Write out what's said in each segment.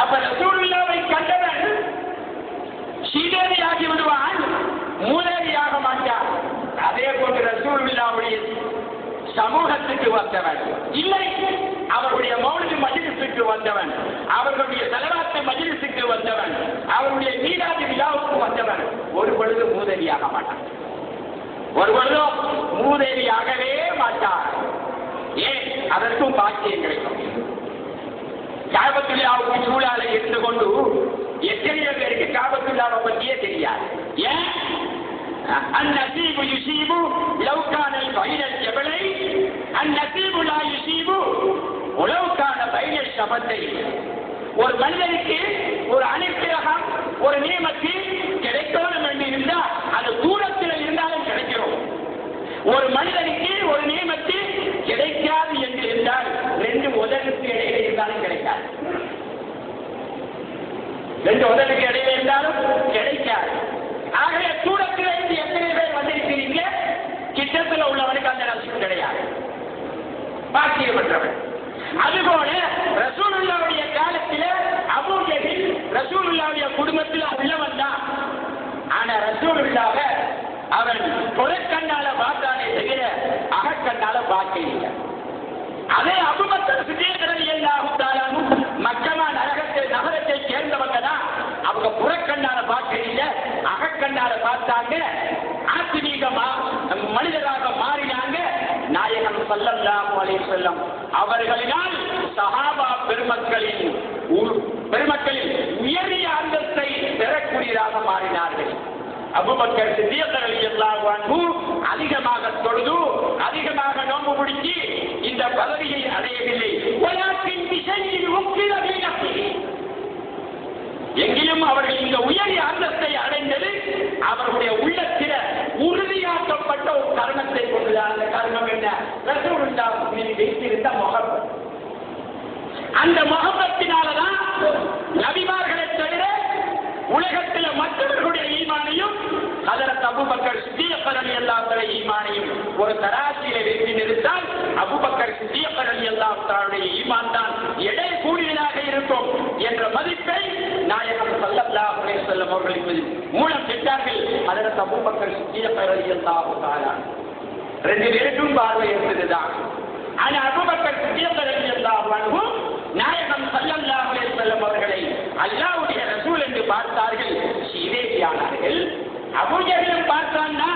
அப்ப ரசூலுல்லாவை கண்டவன் சீதேவியாகி விடுவான், மூதேவியாக மாட்டான். அதே போன்று ரசூலுல்லாவுடைய சமூகத்துக்கு வந்தவன் இல்லை, அவருடைய மௌலிது மஜ்லிஸுக்கு வந்தவன், அவர்களுடைய ஸலவாத்து மஜ்லிஸுக்கு வந்தவன், அவருடைய மீலாது விழாவுக்கு வந்தவன் ஒரு பொழுது மூதேவியாக மாட்டான், ஒரு பொழுதும் மூதேவியாகவே மாட்டார். ஏன்? அதற்கும் பாக்கியம் கிடைக்கும். காபத்துல்லாவுக்கு சூழலை இருந்து கொண்டு எத்தனையோ பேருக்கு காபத்துல்லாவை பற்றியே தெரியாது. ஏன்? النسيب يصيب لو كان بين الجبلين النسيب لا يصيب ولو كان بين الشفتين. ஒரு மனிதனுக்கு ஒரு அனுக்கிரகம், ஒரு நியமத்து கிடைக்கணும் என்று இருந்தால் அது தூரத்தில் இருந்தாலும் கிடைக்கிறோம். ஒரு மனிதனுக்கு ஒரு நியமத்து கிடைக்காது என்று இருந்தால் ரெண்டு உதடுக்கு இடையில இருந்தாலும் கிடைக்காது, ரெண்டு உதடுக்கு இடையில இருந்தாலும் கிடைக்காது. ஆகவே தூரத்தில் இருந்து எத்தனை பேர் வந்திருக்கிறீங்க, கிட்டத்தில் உள்ளவனுக்கு அந்த நசிப்பு கிடையாது, பாக்கியமற்றவன். அதுபோல ரசூலுல்லாவுடைய காலத்தில் அபூ ஜஹில் ரசூலுல்லாவுடைய குடும்பத்தில் உள்ளவன் தான். ஆனா ரசூலுல்லாவை அவன் புறக்கண்ணால பார்த்தானே தவிர அகக்கண்ணால பார்க்க இல்லை. அதே அபூபக்கர் சித்தீக் ரலியல்லாஹு தஆலா மக்கமா நகரத்தை சேர்ந்தவங்க தான். அவங்க புறக்கண்ணால பார்க்க இல்லை, அகக்கண்ணால பார்த்தாங்க, ஆத்மீகமா மனிதராக மாறினாங்க. நாயகம் ஸல்லல்லாஹு அலைஹி வஸல்லம் அவர்களினால் சஹாபா பெருமக்களின் உயரிய அந்தஸ்தை பெறக்கூடியதாக மாறினார்கள். அபூபக்கர் சித்தீக் ரலியல்லாஹு அன்ஹு அதிகமாக தொழுது, அதிகமாக நோன்பு பிடிச்சி இந்த பதவியை அடையவில்லை. எங்கிலும் அவர்கள் இந்த உயரிய அந்தஸ்தை அடைந்தது அவர்களுடைய உள்ளத்தில உறுதியாக்கப்பட்ட ஒரு கருணத்தை கொண்டுதான். அந்த கருணம் என்ன? ரசூலுல்லாஹ் வைத்திருந்த முஹப்பத். அந்த முஹப்பத்தினாலதான் நபிமார்களை தவிர உலகத்தில் மற்றவர்களுடைய ஈமானையும் ஹஜரத் அபூபக்கர் சித்தீக் ரலியல்லாஹு தஆலா ஈமானையும் ஒரு தராசியில வைத்து நிறுத்தால் அபூபக்கர் சித்தீக் ரலியல்லாஹு தஆலாவுடைய ஈமான் தான் எடை கூடியதாக இருக்கும் என்ற மதிப்பை நாயகம் ஸல்லல்லாஹு அலைஹி வஸல்லம் அவர்கள் மூலம் பெற்றார்கள். ஹஜரத் அபூபக்கர் சித்தீக் ரலியல்லாஹு தஆலா ரெண்டு பேருக்கும் பார்வை இருந்ததுதான். ஆனா அபூபக்கர் சித்தீக் ரலியல்லாஹு அன்ஹு நாயகம் ஸல்லல்லாஹு அலைஹி வஸல்லம் அவர்களை அல்லாஹ்வுடைய ரசூல் என்று பார்த்தார்கள், சீதேவியானார்கள். அபூ ஜஹலும் பார்த்தான்னா,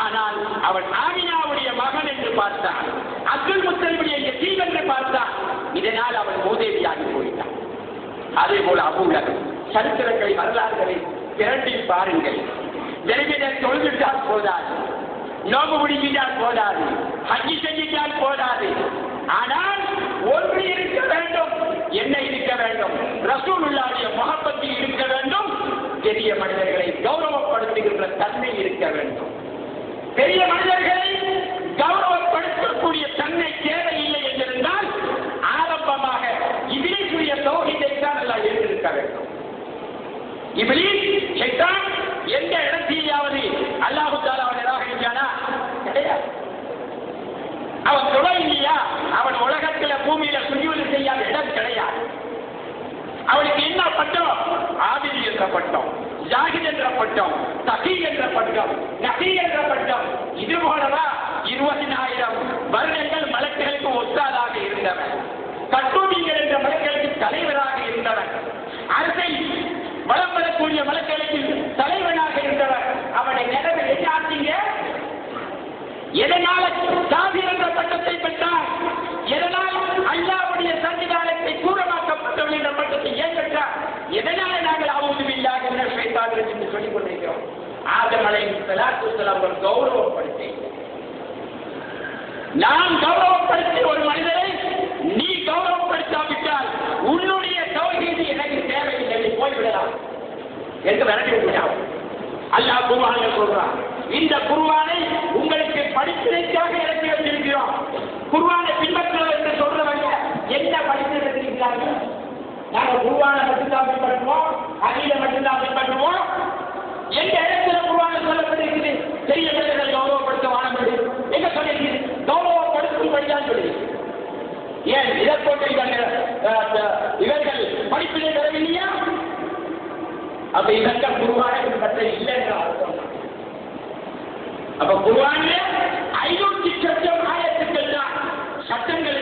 ஆனால் அவன் ஆமினாவுடைய மகன் என்று பார்த்தான், அப்துல் முத்தலிபுடைய யதீம் என்று பார்த்தான். இதனால் அவன் மூதேவியாகி போயிட்டான். அதே போல அபூ லஹப் சரித்திரங்களை வரலாறுகளை திரட்டி பாருங்கள். ஜனவிட தொழுதுட்டால் போதாது, நோம்பு முடிஞ்சிட்டால் போதாது, ஹஜ்ஜி செஞ்சிட்டால் போதாது. ஆனால் ஒன்று இருக்க வேண்டும். என்ன இருக்க வேண்டும்? ரசூலுல்லாஹ்வுடைய முஹப்பத்தில் இருக்க வேண்டும். பெரிய மனிதர்களை கௌரவப்படுத்துகின்ற தன்மை இருக்க வேண்டும். பெரிய மனிதர்களை கௌரவப்படுத்தக்கூடிய தன்மை தேவையில்லை என்றிருந்தால் ஆரம்பமாக இப்லீஸுடைய தௌஹீதை தான் எல்லாம் எழுந்திருக்க வேண்டும். இப்லீஸ் ஷைத்தான் எந்த இடத்திலேயாவது அல்லாஹ் தஆலா அவனை நிராகரிச்சானா? கிடையாது. அவன் தொலை இல்லையா? அவன் உலகத்தில் பூமியில சுஜூது செய்யாத இடம் கிடையாது. அவனுக்கு என்ன பட்டம்? ஆபிதி என்ற பட்டம், ஜாஹித் என்ற பட்டம், தகீ என்ற பட்டம், நபி என்ற பட்டம். இது போலவா 20,000 வருடங்கள் மலக்குகளுக்கு ஒத்தாதாக இருந்தவன், கட்டூபிகள் என்ற மலக்குகளுக்கு தலைவராக இருந்தவன், அரசை வளம் பெறக்கூடிய மலக்குகளுக்கு தலைவனாக இருந்தவன். அவனை நிலவை என்னாச்சீங்க? எதனால காபிர் என்ற பட்டத்தை பெற்றார்? எதனால் அல்லாஹ்வுடைய சன்னிதானத்தை தூரமாக்கப்பட்டவன் என்ற பட்டத்தை ஏன் பெற்றார்? எதனால நாங்கள் அவுது பில்லாஹ் என்ற ஷைத்தானிடம் என்று சொல்லிக் கொண்டிருக்கிறோம்? ஆதம் அலைஹிஸ்ஸலாத்து வஸ்ஸலாம் அவர்கள் கௌரவப்படுத்தி, நான் கௌரவப்படுத்தி ஒரு மனிதரை நீ கௌரவப்படுத்தாவிட்டால் உன்னுடைய தௌஹீது எனக்கு தேவையில்லை, நீ போய்விடலாம் என்று விரட்டி விட்டார். அல்லாஹ் குர்ஆன்ல சொல்றான், இந்த குர்ஆனை உங்களுக்கு படிப்பதற்காக இறக்கி வச்சிருக்கிறோம். குர்ஆனை பின்பற்றுவது என்று சொல்றவங்க என்ன படித்து இருக்கிறார்கள்? நாங்கள் குர்ஆனை மட்டும்தான் பின்பற்றுவோம், ஹதீஸை மட்டும்தான் பின்பற்றுவோம். எந்த இடத்துல குர்ஆனை சொல்லப்பட்டிருக்குது? பெரிய மனிதர்களை கௌரவப்படுத்த வானப்படி எங்க சொல்லியிருக்குது? கௌரவப்படுத்தும்படிதான் சொல்லி. ஏன் இதை போட்டு இவர்கள் படிப்பிலே பெறவில்லை அப்ப இதெல்லாம் குர்ஆனில் பற்றி இல்லை என்ற அர்த்தம். அப்ப குர்ஆனிலே 500 சட்டம் ஆயத்துக்கள் தான் சட்டங்கள்